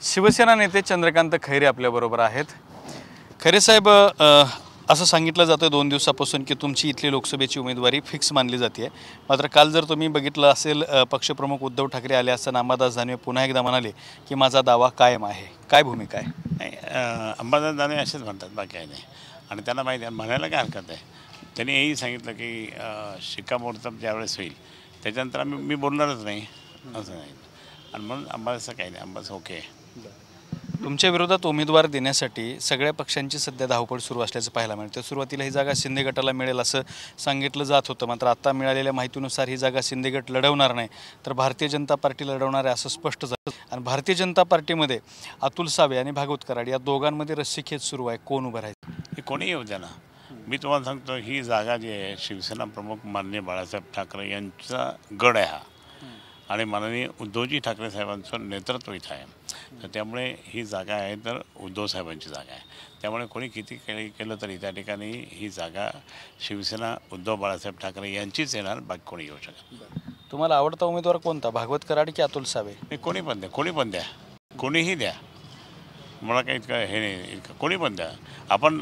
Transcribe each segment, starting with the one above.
शिवसेना नेते चंद्रकांत खैरे आपल्याबरोबर आहेत. खैरे साहेब, असं सांगितलं जातं 2 दिवसापासून की तुमची इथली लोकसभेची उमेदवारी फिक्स मानली जाते. मात्र काल जर तुम्ही बघितलं असेल, पक्षप्रमुख उद्धव ठाकरे आले असताना अंबादास दानवे पुन्हा एकदा म्हणाले की माझा दावा कायम आहे. काय भूमिका आहे? नाही, अंबादास दानवे असेच म्हणतात, बाकी काही नाही. आणि त्यांना माहिती आहे, म्हणायला काय हरकत आहे. त्यांनी हेही सांगितलं की शिक्कामोर्तब ज्यावेळेस होईल त्याच्यानंतर मी बोलणारच नाही असं नाही. आणि म्हणून अंबादासचं काही नाही, अंबादास ओके आहे. तुमच्या विरोधात उमेदवार देण्यासाठी सगळ्या पक्षांची सध्या धावपळ सुरू असल्याचं पाहायला मिळतं. सुरुवातीला ही जागा शिंदे गटाला मिळेल असं सांगितलं जात होतं. मात्र आता मिळालेल्या माहितीनुसार ही जागा शिंदे गट लढवणार नाही, तर भारतीय जनता पार्टी लढवणार आहे असं स्पष्ट झालं. आणि भारतीय जनता पार्टीमध्ये अतुल सावे आणि भागवत कराड या दोघांमध्ये रस्सीखेच सुरू आहे. कोण उभं राहायचं? हे कोणी येऊ द्या ना. मी तुम्हाला सांगतो, ही जागा जी आहे शिवसेना प्रमुख माननीय बाळासाहेब ठाकरे यांचा गड आहे हा. आणि माननीय उद्धवजी ठाकरे साहेबांचं नेतृत्व इथं आहे. तर त्यामुळे ही जागा आहे तर उद्धव साहेबांची जागा आहे. त्यामुळे कोणी किती केलं तरी त्या ठिकाणी ही जागा शिवसेना उद्धव बाळासाहेब ठाकरे यांचीच येणार, बाकी कोणी येऊ शकत. तुम्हाला आवडता उमेदवार कोणता, भागवत कराड की अतुल सावे? नाही, कोणी पण द्या, कोणी पण द्या, कोणीही द्या. मला काही इतकं हे नाही, इतकं कोणी पण द्या. आपण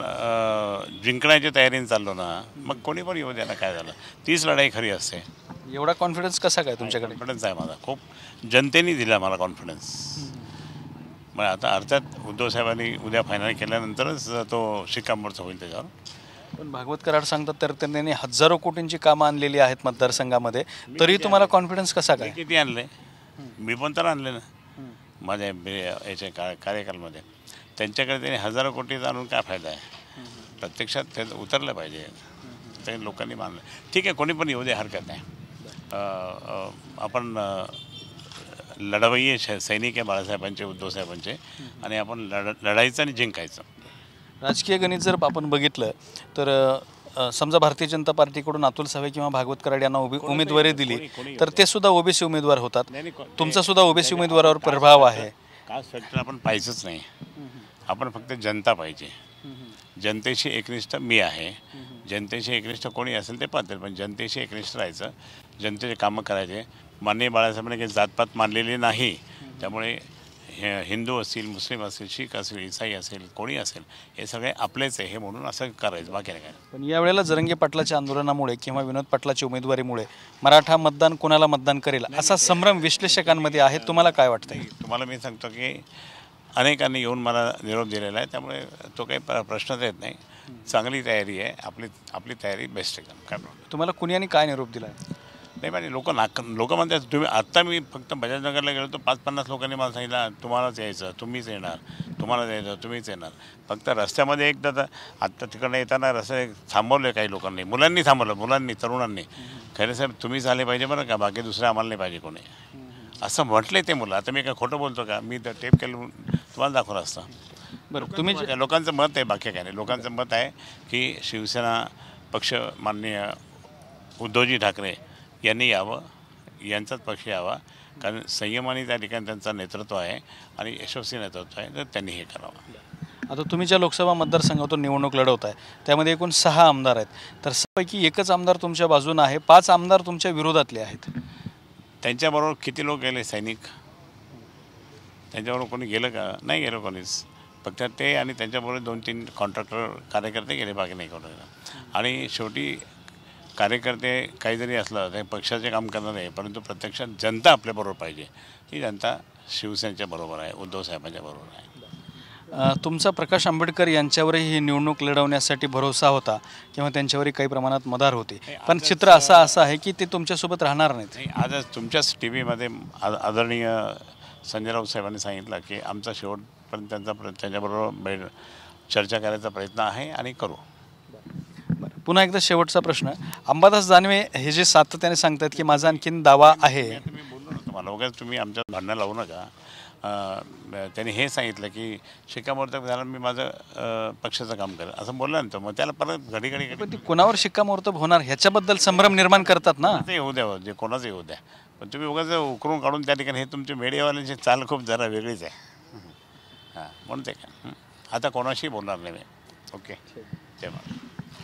जिंकण्याच्या तयारीने चाललो ना, मग कोणी पण येऊ द्या ना. काय झालं, तीच लढाई खरी असते. एवढा कॉन्फिडन्स कसा काय तुमच्याकडे? कॉन्फिडन्स आहे माझा खूप. जनतेने दिला मला कॉन्फिडन्स. मग आता अर्थात उद्धव साहेबांनी उद्या फायनल केल्यानंतरच तो शिक्कामोर्तब होईल त्याच्यावर. पण भागवत कराड सांगतात तर त्यांनी हजारो कोटींची कामं आणलेली आहेत मतदारसंघामध्ये, तरी तुम्हाला कॉन्फिडन्स कसा काय? किती आणले? मी पण तर आणले ना माझ्या याच्या कार्यकालमध्ये. त्यांच्याकडे त्यांनी हजारो कोटीचा आणून काय फायदा आहे? प्रत्यक्षात ते उतरलं पाहिजे, ते लोकांनी मानलं. ठीक आहे, कोणी पण येऊ दे, हरकत नाही. आपण लढवय्ये सैनिक आहे बाळासाहेबांचे, उद्धव साहेबांचे. आणि आपण लढायचं आणि जिंकायचं. राजकीय गणित जर आपण बघितलं तर समजा भारतीय जनता पार्टीकडून अतुल सावे किंवा भागवत कराड यांना उमेदवारी दिली तर ते सुद्धा ओबीसी उमेदवार होतात. तुमचा सुद्धा ओबीसी उमेदवारावर प्रभाव आहे. कास्ट फॅक्टर आपण पाहिजेच नाही. आपण फक्त जनता पाहिजे. जनतेशी एकनिष्ठ मी आहे. जनतेशी एकनिष्ठ कोणी असेल ते पाहतील, पण जनतेशी एकनिष्ठ राहायचं, जनतेचे कामं करायचे. माननीय बाळासाहेबांनी काही जातपात मानलेली नाही. त्यामुळे हिंदू असतील, मुस्लिम असतील, शीख असेल, ईसाई असेल, कोणी असेल, हे सगळे आपलेच आहे, हे म्हणून असं करायचं, बाकी नाही काय. पण यावेळेला जरंगे पाटलाच्या आंदोलनामुळे किंवा विनोद पाटलाच्या उमेदवारीमुळे मराठा मतदान कोणाला मतदान करेल असा संभ्रम विश्लेषकांमध्ये आहे. तुम्हाला काय वाटतंय? तुम्हाला मी सांगतो की अनेकांनी येऊन मला निरोप दिलेला आहे, त्यामुळे तो काही प्रश्नच येत नाही. चांगली तयारी आहे आपली तयारी बेस्ट आहे. काय प्रॉब्लेम? तुम्हाला कुणी आणि काय निरोप दिला? नाही म्हणजे लोक म्हणतात. तुम्ही आत्ता मी फक्त बजाजनगरला गेलो तर 5-50 लोकांनी मला सांगितलं तुम्हालाच यायचं, तुम्हीच येणार, तुम्हालाच यायचं, तुम्हीच येणार. फक्त रस्त्यामध्ये एकदा आत्ता तिकडनं येताना रस्ते थांबवले काही लोकांनी, मुलांनी थांबवलं, मुलांनी, तरुणांनी. खैरे साहेब तुम्हीच आले पाहिजे बरं का, बाकी दुसरे आम्हाला नाही पाहिजे कोणी, असं म्हटले ते मुलं. आता मी काय खोटं बोलतो का? मी तर टेप केलं तुम्हाला दाखवलं असतं. बरं, तुम्ही लोकांचं मत आहे, बाकी काय नाही. लोकांचं मत आहे की शिवसेना पक्ष माननीय उद्धवजी ठाकरे यांनी यावं, यांचाच पक्ष यावा. कारण संयमाने त्या ठिकाणी त्यांचं नेतृत्व आहे आणि यशस्वी नेतृत्व आहे, तर त्यांनी हे करावं. आता तुम्ही ज्या लोकसभा मतदारसंघातून निवडणूक लढवत आहे त्यामध्ये एकूण 6 आमदार आहेत, तर 6पैकी एकच आमदार तुमच्या बाजूनं आहे, 5 आमदार तुमच्या विरोधातले आहेत. त्यांच्याबरोबर किती लोक गेले सैनिक? त्यांच्याबरोबर कोणी गेलं का? नाही गेलं कोणीच. फक्त ते आणि त्यांच्याबरोबर 2-3 कॉन्ट्रॅक्टर कार्यकर्ते गेले, बाकी नाही कोणी. आणि शेवटी कार्यकर्ते काही जरी असलं ते पक्षाचे काम करणार आहे, परंतु प्रत्यक्षात जनता आपल्याबरोबर पाहिजे. ही जनता शिवसेनेच्या बरोबर आहे, उद्धव साहेबांच्या बरोबर आहे. तुमचा प्रकाश आंबेडकर यांच्यावरही ही निवडणूक लढवण्यासाठी भरोसा होता किंवा त्यांच्यावरही काही प्रमाणात मधार होते, पण चित्र असं आहे की ते तुमच्यासोबत राहणार नाहीत. आजच तुमच्याच टी व्हीमध्ये आदरणीय संजय राऊत साहेबांनी सांगितलं की आमचा शेवटपर्यंत त्यांच्याबरोबर चर्चा करायचा प्रयत्न आहे आणि करू. पुन्हा एकदा शेवटचा प्रश्न, अंबादास दानवे हे जे सातत्याने सांगतात की माझा आणखीन दावा आहे, तुम्ही बोललो ना तुम्हाला वगैरे, तुम्ही आमच्यात भांडणं लावू नका. त्यांनी हे सांगितलं की शिक्कामोर्तब झालं मी माझं पक्षाचं काम करेल असं बोललं ना. मग त्याला परत घडी पण ती कोणावर शिक्कामोर्तब होणार ह्याच्याबद्दल संभ्रम निर्माण करतात ना. ते येऊ द्या, जे कोणाचं येऊ द्या, पण तुम्ही वगैरे उकरून काढून त्या ठिकाणी हे तुमच्या मीडियावाल्यांची चाल खूप जरा वेगळीच आहे. हां, म्हणते का आता कोणाशी बोलणार नाही मी. ओके, तेव्हा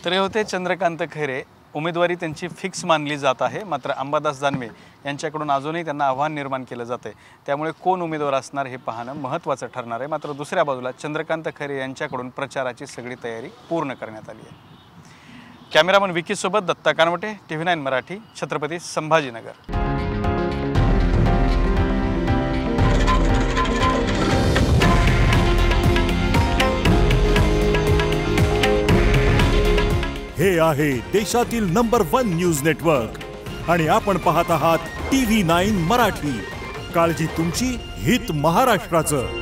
तर हे होते चंद्रकांत खैरे, उमेदवारी त्यांची फिक्स मानली जात आहे. मात्र अंबादास दानवे यांच्याकडून अजूनही त्यांना आव्हान निर्माण केलं जातं आहे. त्यामुळे कोण उमेदवार असणार हे पाहणं महत्त्वाचं ठरणार आहे. मात्र दुसऱ्या बाजूला चंद्रकांत खैरे यांच्याकडून प्रचाराची सगळी तयारी पूर्ण करण्यात आली आहे. कॅमेरामन विकीसोबत दत्ता कानवटे, TV9 मराठी, छत्रपती संभाजीनगर. हे आहे देशातील नंबर 1 न्यूज नेटवर्क आणि आपण पाहत आहात TV9 मराठी. काळजी तुमची, हित महाराष्ट्राचं.